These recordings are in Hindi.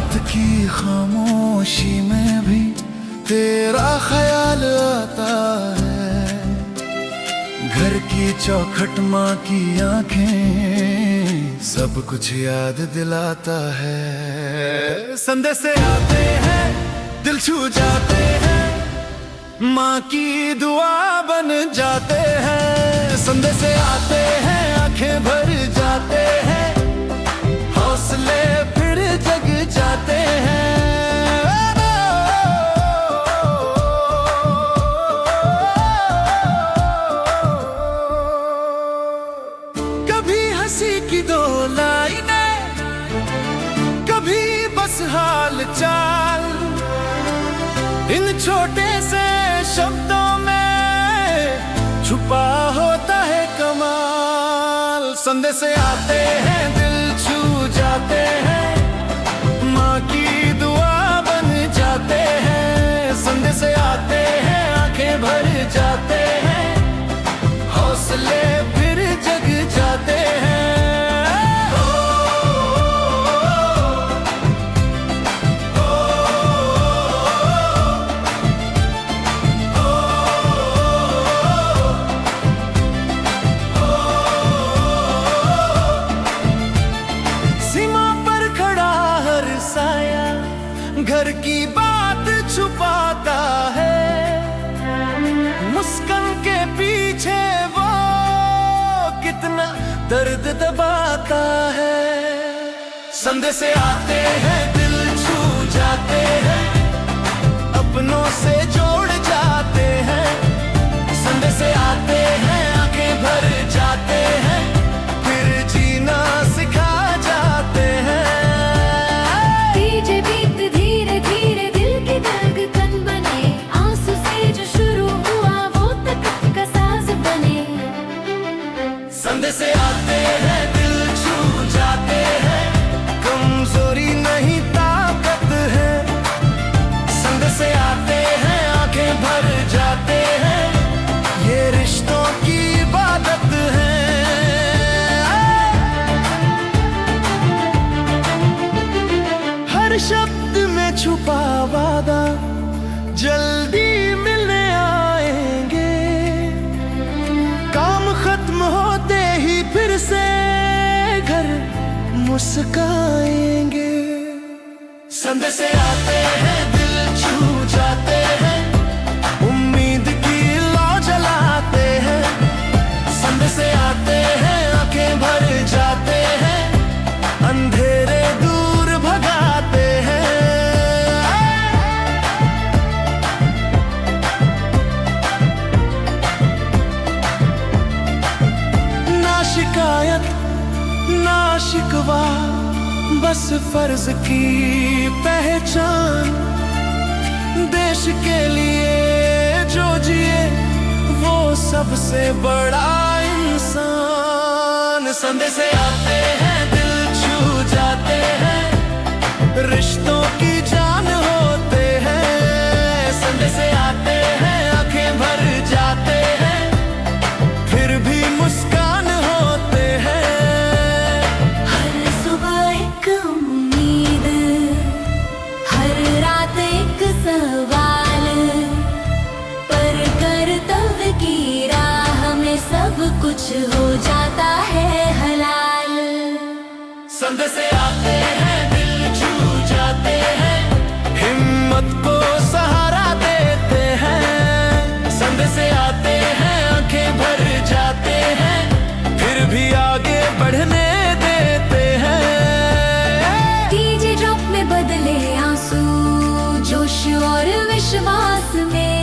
रात की खामोशी में भी तेरा ख्याल आता है। घर की चौखट, माँ की आंखें, सब कुछ याद दिलाता है। संदेश आते हैं, दिल छू जाते हैं, माँ की दुआ बन जाते हैं। संदेश आते हैं, आंखें भर जाते हैं, हौसले फिर जग जाते हैं। कभी हंसी की दो लाइनें, कभी बस हाल चाल, इन छोटे से शब्दों में छुपा होता है कमाल। संदेश आते हैं, दिल छू जाते हैं, माँ की दुआ बन जाते हैं। संदेश आते हैं, आंखें भर जाते हैं, हौसले फिर जग जाते हैं। घर की बात छुपाता है, मुस्कान के पीछे वो कितना दर्द दबाता है। संदेश आते हैं, दिल छू जाते हैं, अपनों से जोड़ जाते हैं। संदेश आते हैं, आंखें भर जाते हैं, फिर जीना सिखा जाते हैं। संदेश आते हैं, दिल छू जाते हैं, कमजोरी नहीं ताकत है। संदेश आते हैं, आंखें भर जाते हैं, ये रिश्तों की इबादत है। हर शब्द में छुपा वादा, जल्दी मिलने आएंगे, काम खत्म होते ही फिर से घर मुस्काएंगे। संदेश आते हैं, दिल छू जाते हैं, उम्मीद की लौ जलाते हैं। संदेश आते हैं, आंखें भर जाते हैं, अंधेरे दूर भगाते हैं। ना शिकायत ना शिकवा, बस फर्ज की पहचान। देश के लिए जो जिए वो सबसे बड़ा इंसान। संदेश आते हैं, दिल छू जाते हैं, रिश्तों की जान होते हैं। संदेश आते हैं, आंखें भर जाते हैं, फिर भी मुस्कान होते हैं। हर सुबह एक उम्मीद, हर रात एक सवाल, पर कर्तव्य की राह में सब कुछ हो जाता है हलाल। संदेश आते हैं, दिल छू जाते हैं, हिम्मत को सहारा देते हैं। संदेश आते हैं, आंखें भर जाते हैं, फिर भी आगे बढ़ने देते हैं। डीजे ड्रॉप में बदले आंसू, जोश और विश्वास में,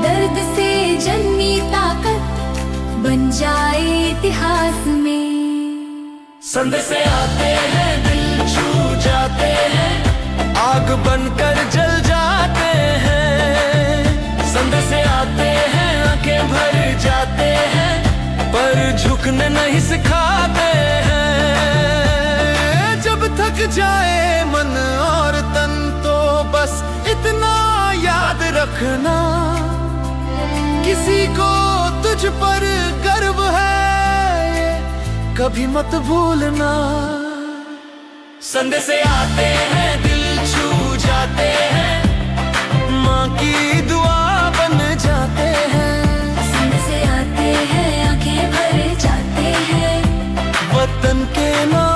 दर्द से जन्मी ताकत बन जाए इतिहास में। संदेश आते हैं, दिल छू जाते हैं, आग बनकर जल जाते हैं। संदेश आते हैं, आंखें भर जाते हैं, पर झुकने नहीं सिखाते हैं। जब थक जाए मन और तन तो बस इतना याद रखना, किसी को तुझ पर गर्व है कभी मत भूलना। संदेश आते हैं दिल छू जाते हैं, माँ की दुआ बन जाते हैं। संदेश आते हैं आंखें भर जाते हैं, वतन के नाम